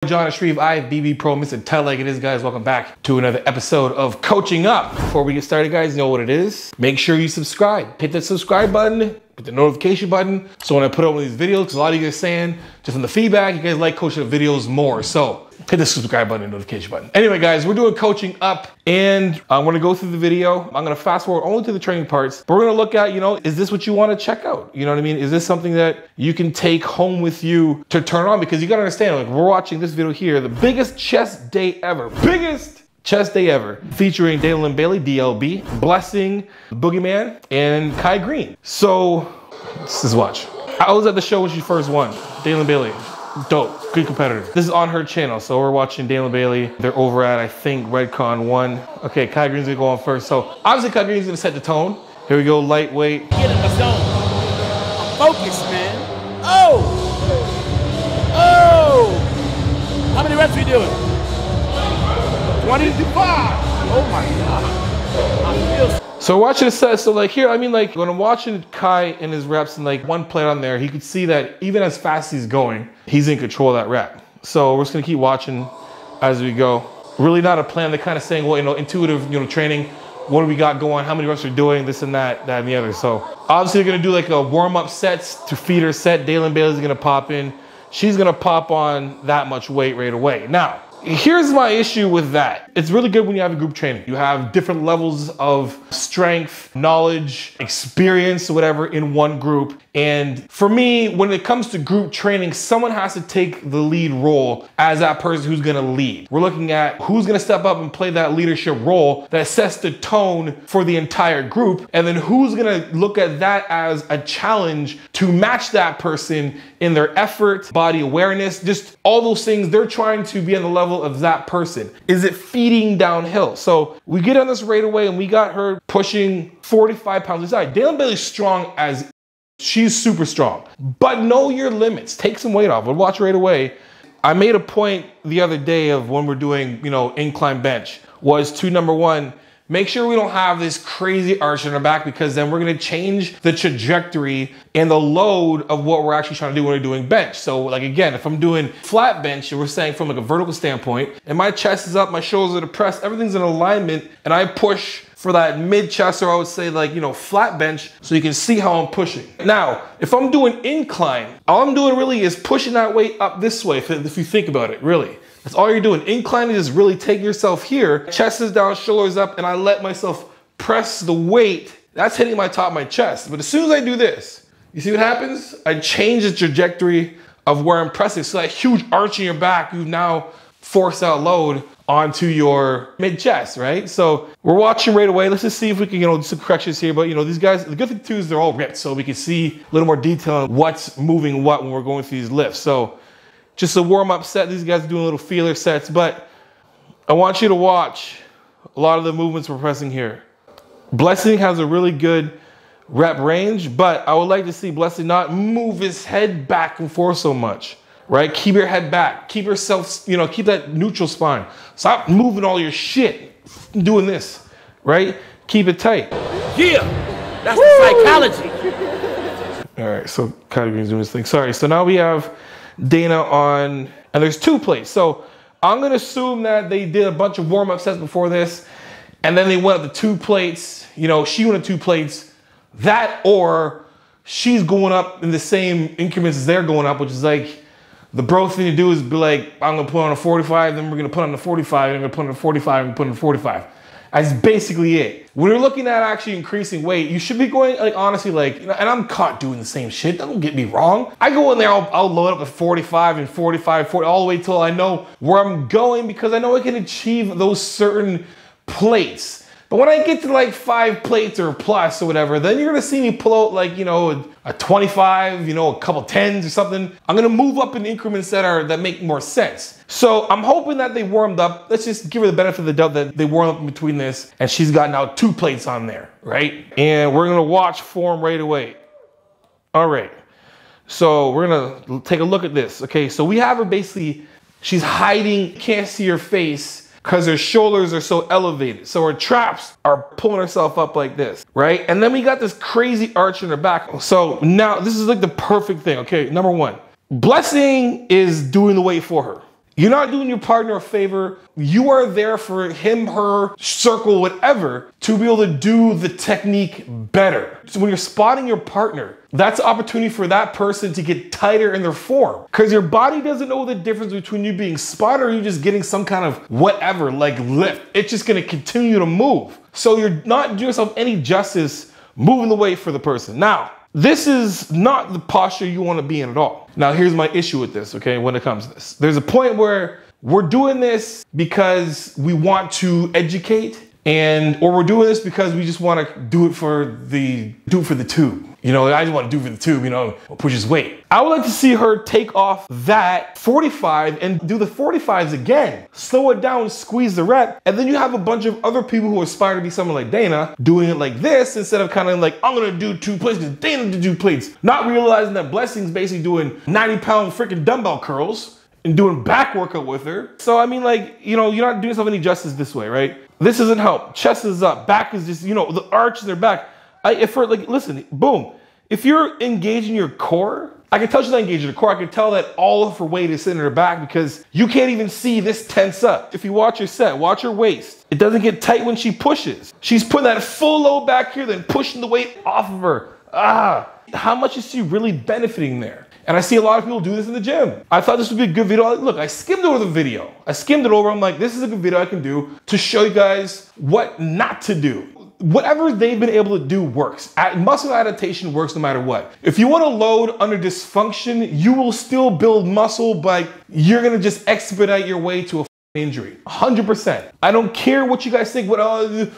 jonni.shreve, BB Pro, Mr. Tell like it is, guys. Welcome back to another episode of Coaching Up. Before we get started, guys, you know what it is. Make sure you subscribe. Hit that subscribe button, hit the notification button. So when I put out one of these videos, because a lot of you guys are saying, just from the feedback, you guys like coaching videos more. So hit the subscribe button and notification button. Anyway, guys, we're doing Coaching Up, and I'm gonna go through the video. I'm gonna fast forward only to the training parts, but we're gonna look at, is this what you wanna check out? You know what I mean? Is this something that you can take home with you to turn on? Because you gotta understand, like, we're watching this video here, the biggest chest day ever. Biggest chest day ever. Featuring Dalen Bailey, DLB, Blessing, Boogeyman, and Kai Greene. So, let's just watch. I was at the show when she first won, Dalen Bailey. Dope, good competitor. This is on her channel, so we're watching Dalen Bailey. They're over at, I think, Redcon 1. Okay, Kai Greene's gonna go on first. So obviously Kai Greene's gonna set the tone. Here we go, lightweight. Get in the zone. I'm focused, man. Oh! Oh! How many reps are you doing? 25. Oh my God. I feel So watching the set, so like here, I mean, like when I'm watching Kai and his reps and like one plate on there, he could see that even as fast as he's going, he's in control of that rep. So we're just gonna keep watching as we go. Really not a plan, they're kind of saying, well, intuitive, training, what do we got going, how many reps we're doing, this and that, and the other. So obviously they're gonna do like a warm-up sets to feed her set. Dalen Bailey's gonna pop in. She's gonna pop on that much weight right away. Now, here's my issue with that. It's really good when you have a group training. You have different levels of strength, knowledge, experience, whatever in one group. And for me, when it comes to group training, someone has to take the lead role as that person who's gonna lead. We're looking at who's gonna step up and play that leadership role that sets the tone for the entire group. And then who's gonna look at that as a challenge to match that person in their effort, body awareness, just all those things. They're trying to be on the level of that person. Is it feeding downhill? So we get on this right away and we got her pushing 45 pounds aside. Dalen Bailey's strong as she's super strong, but know your limits. Take some weight off. We'll watch right away. I made a point the other day of when we're doing, incline bench was to, number one, make sure we don't have this crazy arch in our back, because then we're gonna change the trajectory and the load of what we're actually trying to do when we're doing bench. So like, again, if I'm doing flat bench and we're saying from like a vertical standpoint and my chest is up, my shoulders are depressed, everything's in alignment, and I push for that mid chest, or I would say like, flat bench, so you can see how I'm pushing. Now, if I'm doing incline, all I'm doing really is pushing that weight up this way, if you think about it, really. That's all you're doing. Incline is just really take yourself here, chest is down, shoulders up, and I let myself press the weight. That's hitting my top of my chest. But as soon as I do this, you see what happens? I change the trajectory of where I'm pressing. So that huge arch in your back, you've now forced that load onto your mid chest, right? So we're watching right away. Let's just see if we can, do some corrections here. But these guys, the good thing too is they're all ripped, so we can see a little more detail on what's moving what when we're going through these lifts. So just a warm-up set. These guys are doing little feeler sets, but I want you to watch a lot of the movements we're pressing here. Blessing has a really good rep range, but I would like to see Blessing not move his head back and forth so much, right? Keep your head back. Keep yourself, keep that neutral spine. Stop moving all your shit doing this, right? Keep it tight. Yeah, that's the psychology. All right, so Kai Greene's doing this thing. Sorry, so now we have Dana on, and there's 2 plates. So I'm gonna assume that they did a bunch of warm-up sets before this, and then they went up to 2 plates. She went up 2 plates. That, or she's going up in the same increments as they're going up, which is like, the bro thing to do is be like, I'm gonna put on a 45, then we're gonna put on a 45, and I'm gonna put on a 45, and put on a 45. That's basically it. When you're looking at actually increasing weight, you should be going, like, honestly, like, and I'm caught doing the same shit. Don't get me wrong. I go in there, I'll load up to 45 and 45, 40, all the way till I know where I'm going, because I know I can achieve those certain plates. But when I get to like 5 plates or plus or whatever, then you're gonna see me pull out like, a 25, a couple 10s or something. I'm gonna move up in increments that make more sense. So I'm hoping that they warmed up. Let's just give her the benefit of the doubt that they warmed up in between this, and she's got now 2 plates on there, right? And we're gonna watch form right away. All right, so we're gonna take a look at this. Okay, so we have her basically, she's hiding, can't see her face, because her shoulders are so elevated. So her traps are pulling herself up like this, right? And then we got this crazy arch in her back. So now this is like the perfect thing. Okay, number one, Blessing is doing the weight for her. You're not doing your partner a favor. You are there for him, her, circle, whatever, to be able to do the technique better. So when you're spotting your partner, that's an opportunity for that person to get tighter in their form. Because your body doesn't know the difference between you being spotted or you just getting some kind of whatever, like lift. It's just gonna continue to move. So you're not doing yourself any justice moving the weight for the person. Now, this is not the posture you want to be in at all. Now, here's my issue with this, okay, when it comes to this. There's a point where we're doing this because we want to educate, or we're doing this because we just want to do it for the tube. You know, I just want to do it for the tube, you know, push his weight. I would like to see her take off that 45 and do the 45s again. Slow it down, squeeze the rep, and then you have a bunch of other people who aspire to be someone like Dana doing it like this instead of kind of like, I'm gonna do 2 plates because Dana did 2 plates. Not realizing that Blessing's basically doing 90-pound freaking dumbbell curls and doing back workout with her. So I mean, like, you know, you're not doing yourself any justice this way, right? This doesn't help. Chest is up, back is just, you know, the arch in their back. Listen, boom. If you're engaging your core, I can tell she's not engaging her core. I can tell that all of her weight is sitting in her back because you can't even see this tense up. If you watch her set, watch her waist. It doesn't get tight when she pushes. She's putting that full load back here, then pushing the weight off of her. How much is she really benefiting there? And I see a lot of people do this in the gym. I thought this would be a good video. Look, I skimmed over the video. I skimmed it over. I'm like, this is a good video I can do to show you guys what not to do. Whatever they've been able to do works. Muscle adaptation works no matter what. If you want to load under dysfunction, you will still build muscle, but you're going to just expedite your way to a injury. 100%. I don't care what you guys think, but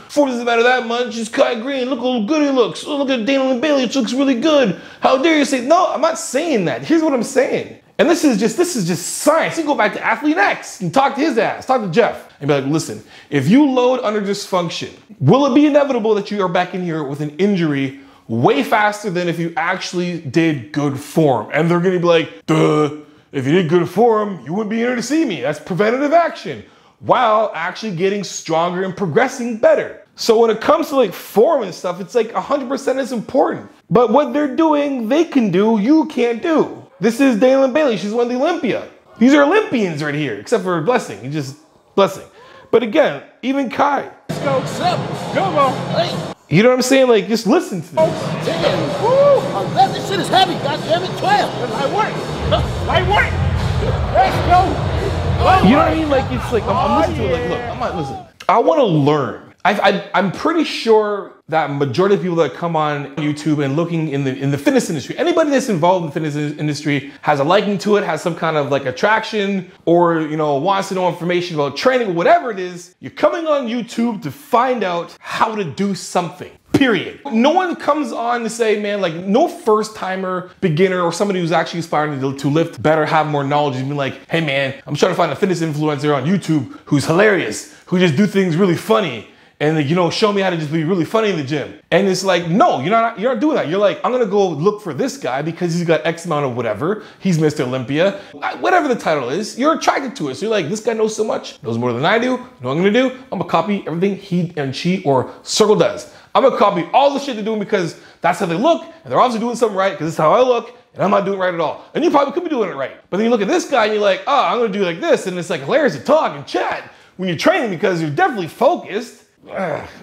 form doesn't matter that much. It's Kai Greene. Look how good he looks. Oh, look at Dana Bailey. It looks really good. How dare you say, no, I'm not saying that. Here's what I'm saying. And this is just science. You go back to Athlete X and talk to his ass, talk to Jeff, and be like, listen, if you load under dysfunction, will it be inevitable that you are back in here with an injury way faster than if you actually did good form? And they're gonna be like, duh, if you did good form, you wouldn't be here to see me. That's preventative action, while actually getting stronger and progressing better. So when it comes to like form and stuff, it's like 100% is important. But what they're doing, they can do, you can't do. This is Dana Bailey. She's won the Olympia. These are Olympians right here, except for Blessing. He's just Blessing. But again, even Kai. Let's go, 7. Come on. Hey. You know what I'm saying? Like, just listen to this. 10. Woo. 11. This shit is heavy. God damn it. 12. Light work. Light work. Let's go. You know what I mean? Like, it's like, I'm listening to it. Like, look, I'm not listening. I want to learn. I'm pretty sure that majority of people that come on YouTube and looking in the fitness industry, anybody that's involved in the fitness industry has a liking to it, has some kind of like attraction, or, you know, wants to know information about training or whatever it is. You're coming on YouTube to find out how to do something. Period. No one comes on to say, man, like no first timer, beginner, or somebody who's actually aspiring to lift better, have more knowledge, and be like, hey man, I'm trying to find a fitness influencer on YouTube who's hilarious, who just do things really funny. And, you know, show me how to just be really funny in the gym. And it's like, no, you're not doing that. You're like, I'm gonna go look for this guy because he's got X amount of whatever. He's Mr. Olympia. Whatever the title is, you're attracted to it. So you're like, this guy knows so much, knows more than I do. You know what I'm gonna do? I'm gonna copy everything he and she or Circle does. I'm gonna copy all the shit they're doing because that's how they look. And they're obviously doing something right because this is how I look. And I'm not doing it right at all. And you probably could be doing it right. But then you look at this guy and you're like, oh, I'm gonna do like this. And it's like hilarious to talk and chat when you're training because you're definitely focused.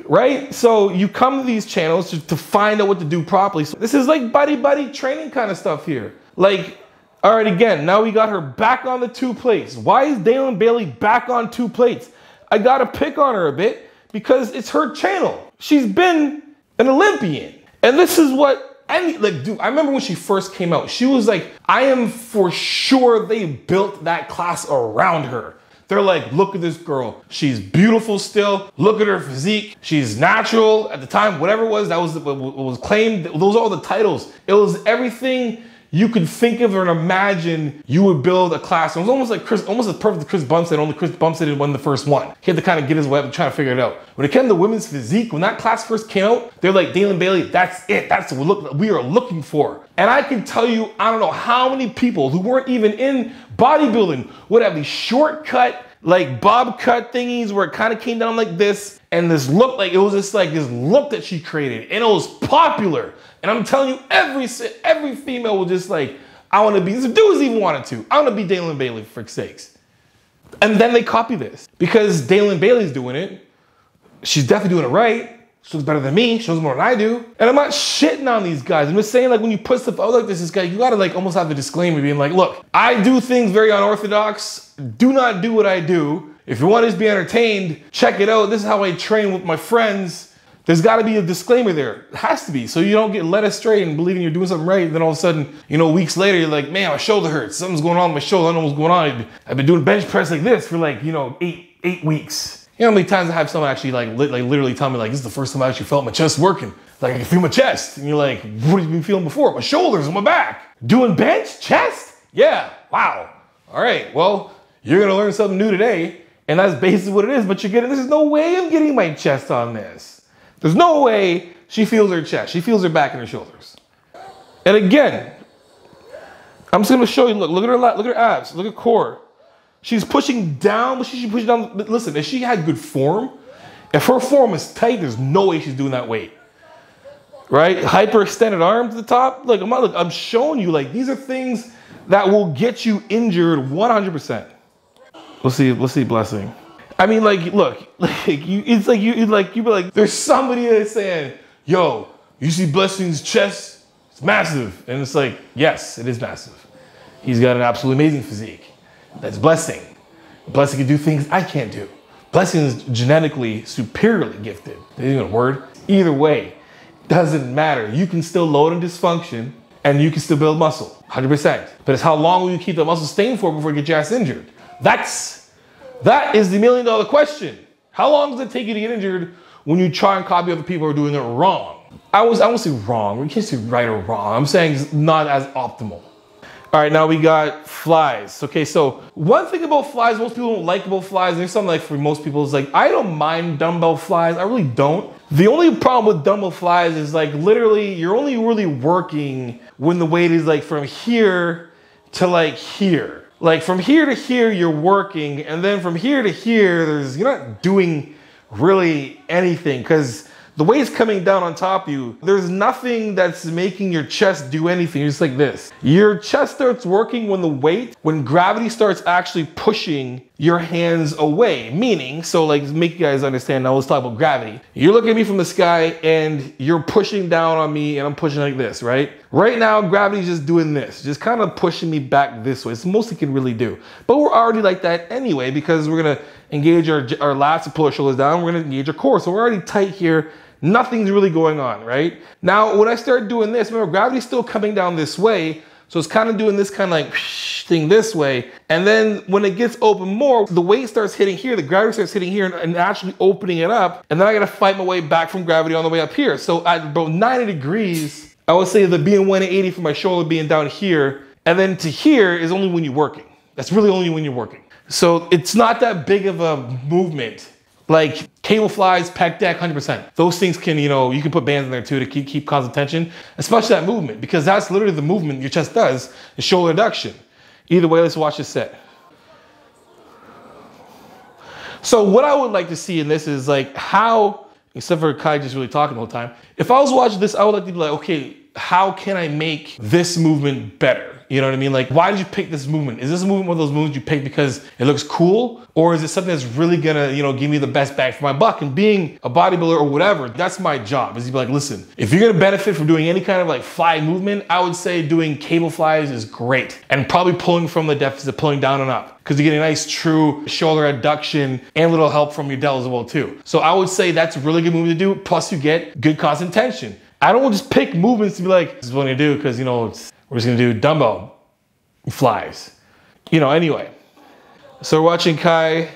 Right? So you come to these channels to find out what to do properly. So this is like buddy training kind of stuff here. Like, all right, again, now we got her back on the 2 plates. Why is Dana Bailey back on 2 plates? I gotta pick on her a bit because it's her channel. She's been an Olympian. And this is what dude, I remember when she first came out, she was like, I am for sure they built that class around her. They're like, look at this girl. She's beautiful still. Look at her physique. She's natural at the time, whatever it was, that was what was claimed. Those are all the titles. It was everything you could think of or imagine you would build a class. It was almost like almost as perfect as Chris Bumstead, only Chris Bumstead won the first one. He had to kind of get his way up and try to figure it out. When it came to women's physique, when that class first came out, they're like, Dana Bailey, that's it. That's what we are looking for. And I can tell you, I don't know how many people who weren't even in bodybuilding would have these shortcut, like bob cut thingies where it kind of came down like this. And this look, like it was just like this look that she created. And it was popular. And I'm telling you, every female was just like, I want to be, the dudes even wanted to. I want to be Dana Bailey, for frick's sakes. And then they copy this because Daylin Bailey's doing it. She's definitely doing it right. She looks better than me. She knows more than I do. And I'm not shitting on these guys. I'm just saying, like, when you put stuff out like this guy, you gotta like almost have the disclaimer being like, look, I do things very unorthodox. Do not do what I do. If you want to just be entertained, check it out. This is how I train with my friends. There's gotta be a disclaimer there. It has to be. So you don't get led astray and believing you're doing something right. And then all of a sudden, you know, weeks later, you're like, man, my shoulder hurts. Something's going on with my shoulder. I don't know what's going on. I've been doing bench press like this for like, you know, eight weeks. You know how many times I have someone actually like literally tell me like, this is the first time I actually felt my chest working. Like I can feel my chest. And you're like, what have you been feeling before? My shoulders and my back. Doing bench, chest? Yeah, wow. All right, well, you're gonna learn something new today. And that's basically what it is, but there's no way I'm getting my chest on this. There's no way she feels her chest. She feels her back and her shoulders. And again, I'm just gonna show you, look at her abs, look at core. She's pushing down, but she should push down. But listen, if she had good form, if her form is tight, there's no way she's doing that weight. Right? Hyperextended arms at the top. Like, I'm showing you, like, these are things that will get you injured 100%. We'll see, Blessing. I mean, like, look, like, you be like, there's somebody that's saying, yo, you see Blessing's chest? It's massive. And it's like, yes, it is massive. He's got an absolutely amazing physique. That's Blessing. Blessing can do things I can't do. Blessing is genetically superiorly gifted. Isn't even a word. Either way, doesn't matter. You can still load and dysfunction and you can still build muscle, 100%. But it's how long will you keep the muscle staying for before you get your ass injured? That is the $1 million question. How long does it take you to get injured when you try and copy other people who are doing it wrong? I won't say wrong. We can't say right or wrong. I'm saying it's not as optimal. All right, now we got flies. Okay, so one thing about flies, most people don't like about flies, and there's something like for most people is like, I don't mind dumbbell flies. I really don't. The only problem with dumbbell flies is like literally, you're only really working when the weight is like from here to like here. Like from here to here, you're working, and then from here to here, you're not doing really anything because the weight's coming down on top of you. There's nothing that's making your chest do anything. It's just like this. Your chest starts working when gravity starts actually pushing your hands away. Meaning, so like make you guys understand now, let's talk about gravity. You're looking at me from the sky and you're pushing down on me and I'm pushing like this, right? Right now, gravity's just doing this, just kind of pushing me back this way. It's the most it can really do. But we're already like that anyway because we're gonna engage our lats to pull our shoulders down. We're gonna engage our core. So we're already tight here. Nothing's really going on, right? Now, when I start doing this, remember, gravity's still coming down this way. So it's kind of doing this kind of like thing this way. And then when it gets open more, the weight starts hitting here, the gravity starts hitting here and actually opening it up. And then I gotta fight my way back from gravity on the way up here. So at about 90 degrees, I would say the being 180 from my shoulder being down here. And then to here is only when you're working. That's really only when you're working. So it's not that big of a movement. Like cable flies, pec deck, 100%. Those things can, you can put bands in there too to keep constant tension, especially that movement, because that's literally the movement your chest does, is shoulder adduction. Either way, let's watch this set. So what I would like to see in this is like how, except for Kai just really talking the whole time, if I was watching this, I would like to be like, okay, how can I make this movement better? You know what I mean? Like, why did you pick this movement? Is this a movement, one of those movements you pick because it looks cool? Or is it something that's really gonna, give me the best bang for my buck? And being a bodybuilder or whatever, that's my job, is to be like, listen, if you're gonna benefit from doing any kind of like fly movement, I would say doing cable flies is great. And probably pulling from the deficit, pulling down and up. Because you get a nice true shoulder adduction and a little help from your delts as well too. So I would say that's a really good movement to do. Plus you get good constant tension. I don't just pick movements to be like, this is what I'm gonna do because, we're just gonna do dumbbell flies. Anyway. So we're watching Kai.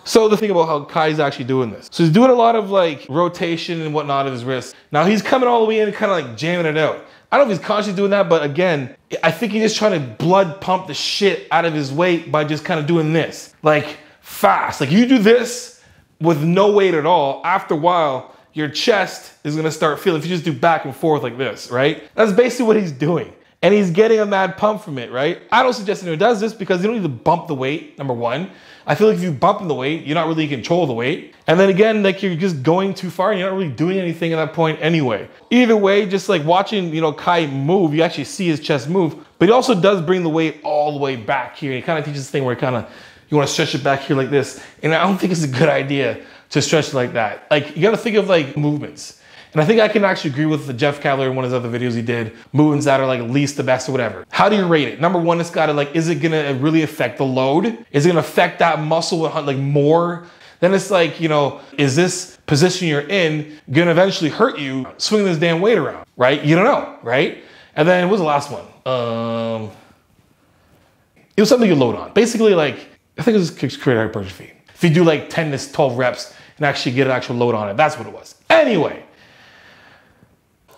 So the thing about how Kai's actually doing this. So he's doing a lot of like rotation and whatnot of his wrist. Now he's coming all the way in and kind of like jamming it out. I don't know if he's consciously doing that, but again, I think he's just trying to blood pump the shit out of his weight by just kind of doing this. Like fast. Like you do this with no weight at all. After a while, your chest is gonna start feeling, if you just do back and forth like this, right? That's basically what he's doing. and he's getting a mad pump from it, right? I don't suggest anyone does this because you don't need to bump the weight, number one. I feel like if you bump the weight, you're not really in control of the weight. And then again, like you're just going too far and you're not really doing anything at that point anyway. Either way, just like watching, Kai move, you actually see his chest move, but he also does bring the weight all the way back here. He kind of teaches this thing where you want to stretch it back here like this. And I don't think it's a good idea to stretch it like that. Like you got to think of like movements. And I think I can actually agree with the Jeff Cavalier in one of his other videos he did, movements that are like least the best or whatever. How do you rate it? Number one, it's gotta like, is it gonna really affect the load? Is it gonna affect that muscle like more? Then it's like, is this position you're in gonna eventually hurt you swinging this damn weight around, right? You don't know, right? And then what was the last one? It was something you load on. Basically like, I think it was create hypertrophy. If you do like 10 to 12 reps and actually get an actual load on it, that's what it was. Anyway.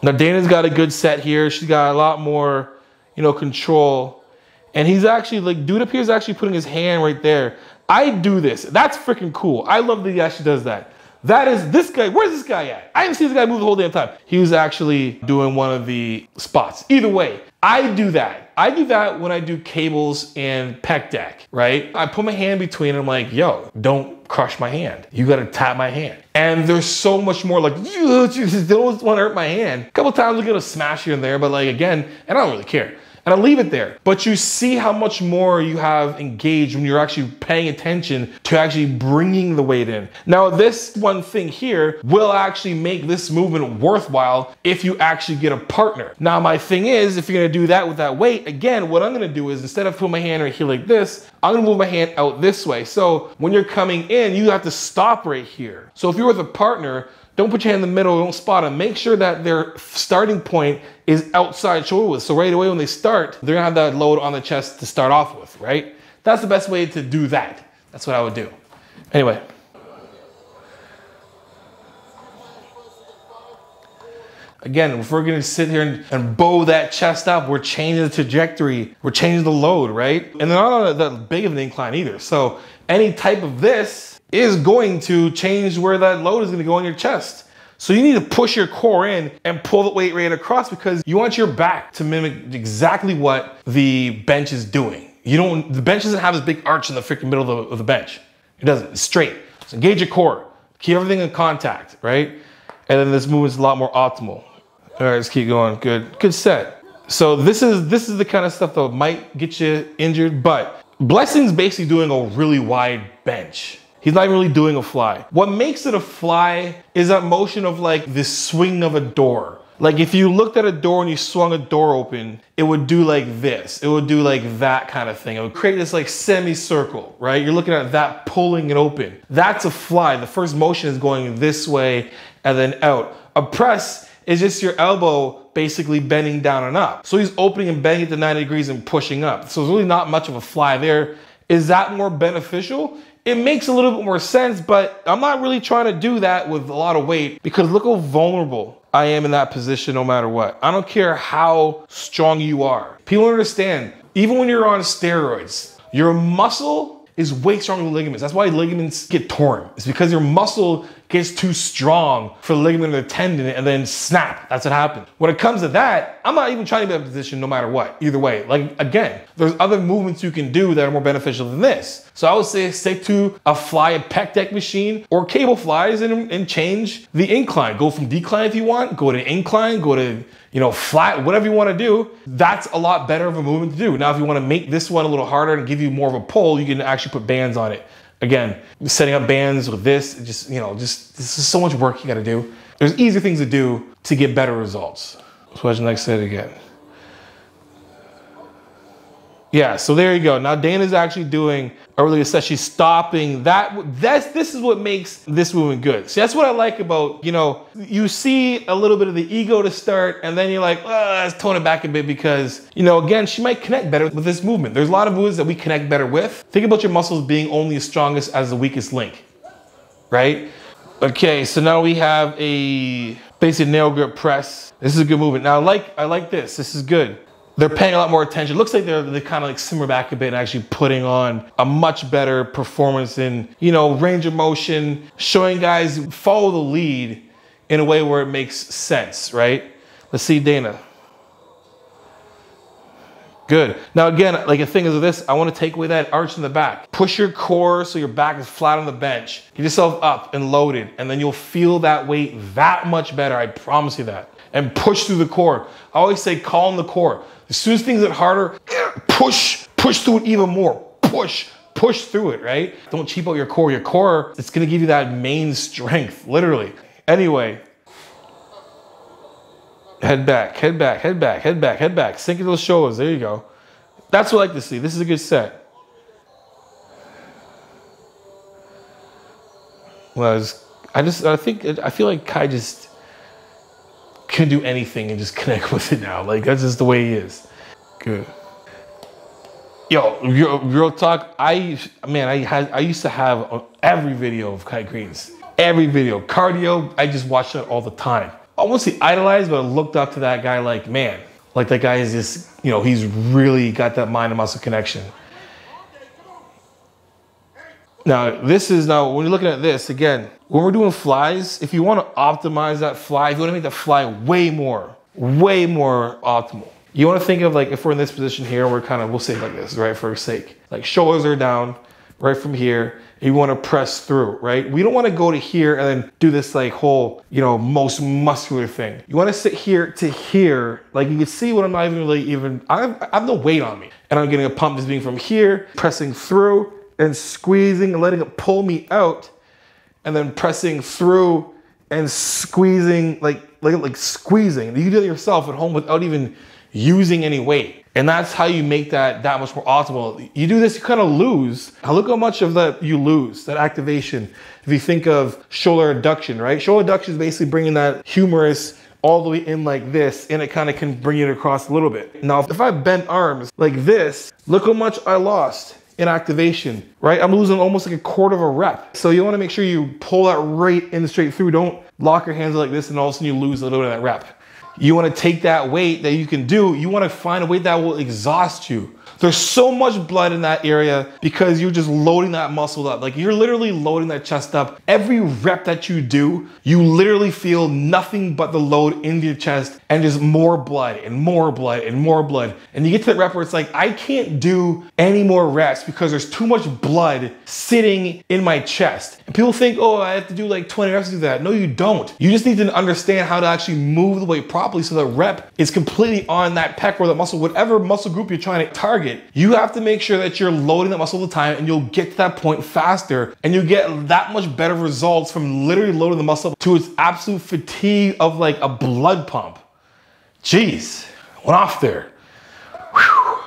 Now Dana's got a good set here. She's got a lot more, control. And he's actually like, dude up here is actually putting his hand right there. I do this. That's freaking cool. I love that he actually does that. That is this guy. Where's this guy at? I didn't see this guy move the whole damn time. He was actually doing one of the spots. Either way, I do that. I do that when I do cables and pec deck, right? I put my hand between and I'm like, yo, don't crush my hand. You gotta tap my hand. And there's so much more like, you don't want to hurt my hand. A couple times I'm gonna smash here and there, but like again, and I don't really care. And I leave it there. But you see how much more you have engaged when you're actually paying attention to actually bringing the weight in. Now, this one thing here will actually make this movement worthwhile if you actually get a partner. Now, my thing is, if you're gonna do that with that weight, again, what I'm gonna do is instead of putting my hand right here like this, I'm gonna move my hand out this way. So when you're coming in, you have to stop right here. So if you're with a partner, don't put your hand in the middle, don't spot them. Make sure that their starting point is outside shoulder width. So right away when they start, they're gonna have that load on the chest to start off with, right? That's the best way to do that. That's what I would do. Anyway. Again, if we're gonna sit here and bow that chest up, we're changing the trajectory, we're changing the load, right? And they're not on that big of an incline either. So any type of this is going to change where that load is gonna go on your chest. So you need to push your core in and pull the weight right across because you want your back to mimic exactly what the bench is doing. The bench doesn't have this big arch in the freaking middle of the bench. It doesn't, it's straight. So engage your core, keep everything in contact, right? And then this movement's a lot more optimal. All right, let's keep going, good set. So this is the kind of stuff that might get you injured, but Blessing's basically doing a really wide bench. He's not even really doing a fly. What makes it a fly is that motion of like this swing of a door. Like if you looked at a door and you swung a door open, it would do like this. It would do like that kind of thing. It would create this like semicircle, right? You're looking at that pulling it open. That's a fly. The first motion is going this way and then out. A press is just your elbow basically bending down and up. So he's opening and bending it to 90 degrees and pushing up. So there's really not much of a fly there. Is that more beneficial? It makes a little bit more sense, but I'm not really trying to do that with a lot of weight because look how vulnerable I am in that position no matter what. I don't care how strong you are. People understand, even when you're on steroids, your muscle is way stronger than ligaments. That's why ligaments get torn. It's because your muscle gets too strong for the ligament or the tendon and then snap. That's what happens. When it comes to that, I'm not even trying to be in that position no matter what, either way. Like again, there's other movements you can do that are more beneficial than this. So I would say stick to a pec deck machine or cable flies and change the incline. Go from decline if you want, go to incline, go to flat, whatever you want to do. That's a lot better of a movement to do. Now, if you want to make this one a little harder and give you more of a pull, you can actually put bands on it. Again, setting up bands with this, this is so much work you got to do. There's easier things to do to get better results. Let's watch the next set again. Yeah, so there you go. Now Dana's actually doing a really good set. She's stopping that. This is what makes this movement good. See, that's what I like about, you see a little bit of the ego to start and then you're like, let's tone it back a bit because, again, she might connect better with this movement. There's a lot of movements that we connect better with. Think about your muscles being only as strongest as the weakest link, right? Okay, so now we have a basic nail grip press. This is a good movement. Now I like this. This is good. They're paying a lot more attention. It looks like they kind of like simmer back a bit and actually putting on a much better performance in, range of motion, showing guys follow the lead in a way where it makes sense, right? Let's see Dana. Good. Now again, like the thing is with this, I want to take away that arch in the back. Push your core so your back is flat on the bench. Get yourself up and loaded, and then you'll feel that weight that much better. I promise you that. And push through the core. I always say calm the core. As soon as things get harder, push through it even more. Push through it, right? Don't cheap out your core. Your core, it's gonna give you that main strength, literally. Anyway, head back, head back, head back, head back, head back. Sink into those shoulders, there you go. That's what I like to see. This is a good set. Well, I feel like Kai just can do anything and just connect with it now. Like, that's just the way he is. Good. Yo, real talk, I used to have every video of Kai Greene's. Every video. Cardio, I just watched it all the time. I won't say idolized, but I looked up to that guy like, man, like that guy is just, you know, he's really got that mind and muscle connection. Now, when you're looking at this, again, when we're doing flies, if you want to optimize that fly, if you want to make that fly way more optimal, you want to think of like, if we're in this position here, we'll say like this, right, for sake. Like shoulders are down, right from here, and you want to press through, right? We don't want to go to here and then do this like whole, you know, most muscular thing. You want to sit here to here, like you can see what I'm not even I have no weight on me. And I'm getting a pump just being from here, pressing through and squeezing and letting it pull me out, and then pressing through and squeezing, like squeezing. You do it yourself at home without even using any weight. And that's how you make that much more optimal. You do this, you kind of lose. Look how much of that you lose, that activation. If you think of shoulder adduction, right? Shoulder adduction is basically bringing that humerus all the way in like this, and it kind of can bring it across a little bit. Now, if I bent arms like this, look how much I lost in activation, right? I'm losing almost like a quarter of a rep. So you want to make sure you pull that right in straight through. Don't lock your hands like this and all of a sudden you lose a little bit of that rep. You want to take that weight that you can do, you want to find a weight that will exhaust you. There's so much blood in that area because you're just loading that muscle up. Like you're literally loading that chest up. Every rep that you do, you literally feel nothing but the load into your chest and just more blood and more blood and more blood. And you get to that rep where it's like, I can't do any more reps because there's too much blood sitting in my chest. And people think, oh, I have to do like 20 reps to do that. No, you don't. You just need to understand how to actually move the weight properly so the rep is completely on that pec or the muscle, whatever muscle group you're trying to target. You have to make sure that you're loading that muscle all the time, and you'll get to that point faster, and you'll get that much better results from literally loading the muscle to its absolute fatigue of like a blood pump. Jeez, went off there. Whew.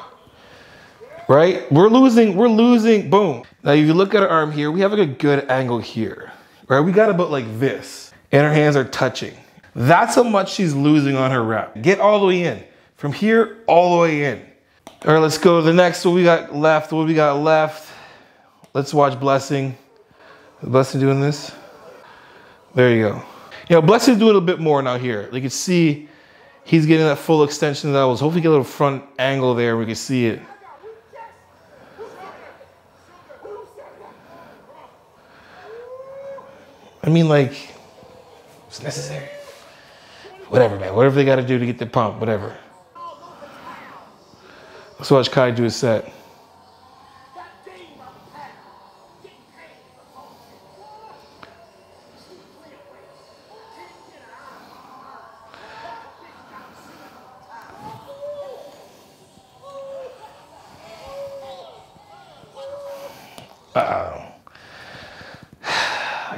Right? We're losing, boom. Now if you look at our arm here, we have like a good angle here, right? We got about like this, and her hands are touching. That's how much she's losing on her rep. Get all the way in. From here, all the way in. All right, let's go to the next. What we got left? Let's watch Blessing. Is Blessing doing this? There you go. You know, Blessing's doing a bit more now here. You can see he's getting that full extension of the elbows. Hopefully get a little front angle there. We can see it. I mean, like, it's necessary. Whatever, man. Whatever they got to do to get the pump, whatever. Let's watch Kai do his set. I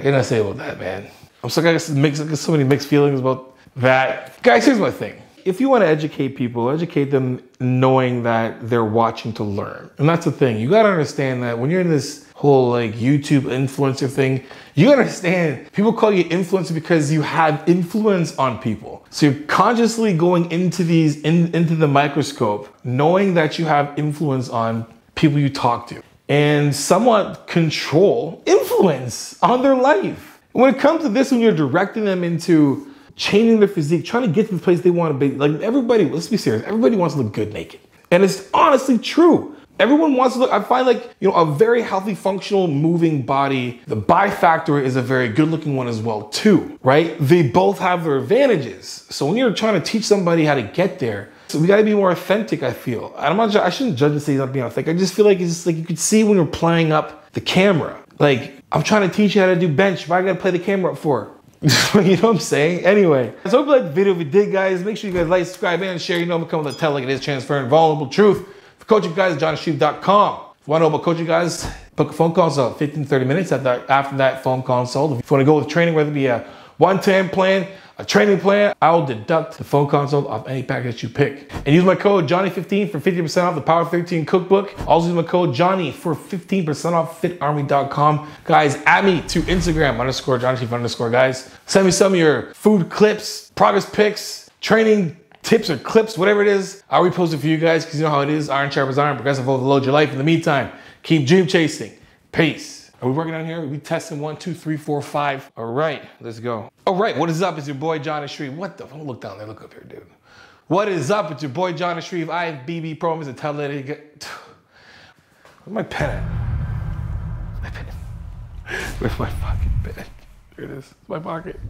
gotta say about that, man. I'm so, I guess so many mixed feelings about that. Guys, here's my thing. If you want to educate people, educate them knowing that they're watching to learn. And that's the thing. You got to understand that when you're in this whole like YouTube influencer thing, you got to understand people call you influencer because you have influence on people. So you're consciously going into into the microscope, knowing that you have influence on people you talk to and somewhat control, influence on their life. When it comes to this, when you're directing them into changing their physique, trying to get to the place they want to be. Like everybody, let's be serious, everybody wants to look good naked. And it's honestly true. Everyone wants to look, I find like, you know, a very healthy, functional, moving body, the bi factor is a very good looking one as well too, right? They both have their advantages. So when you're trying to teach somebody how to get there, So we gotta be more authentic, I feel. I shouldn't judge and say he's not being authentic. I just feel like it's just like you could see when you're playing up the camera. Like, I'm trying to teach you how to do bench. Why I gotta play the camera up for? You know what I'm saying? Anyway, so I hope you liked the video. If you did, guys, make sure you guys like, subscribe, and share. You know I'm coming with a tell like it is, transferring vulnerable truth. For coaching guys, jonni.shreve.com. If you want to know about coaching guys, book a phone consult, 15 to 30 minutes after that phone consult. If you want to go with training, whether it be a one-time plan, a training plan, I will deduct the phone consult off any package you pick. And use my code Johnny15 for 50% off the Power 13 cookbook. Also use my code Johnny for 15% off fitarmy.com. Guys, add me to Instagram _Johnny_, guys. Send me some of your food clips, progress pics, training tips or clips, whatever it is. I'll repost it for you guys because you know how it is. Iron sharpens iron, progressive overload your life. In the meantime, keep dream chasing. Peace. Are we working on here? Are we testing 1, 2, 3, 4, 5? All right, let's go. All right, what is up? It's your boy, Jonni.shreve. What the? Don't look down there, look up here, dude. What is up? It's your boy, Jonni.shreve. I have BB Pro, Mr. Tell It. Where's my pen at? My pen. Where's my fucking pen? Here it is. It's my pocket.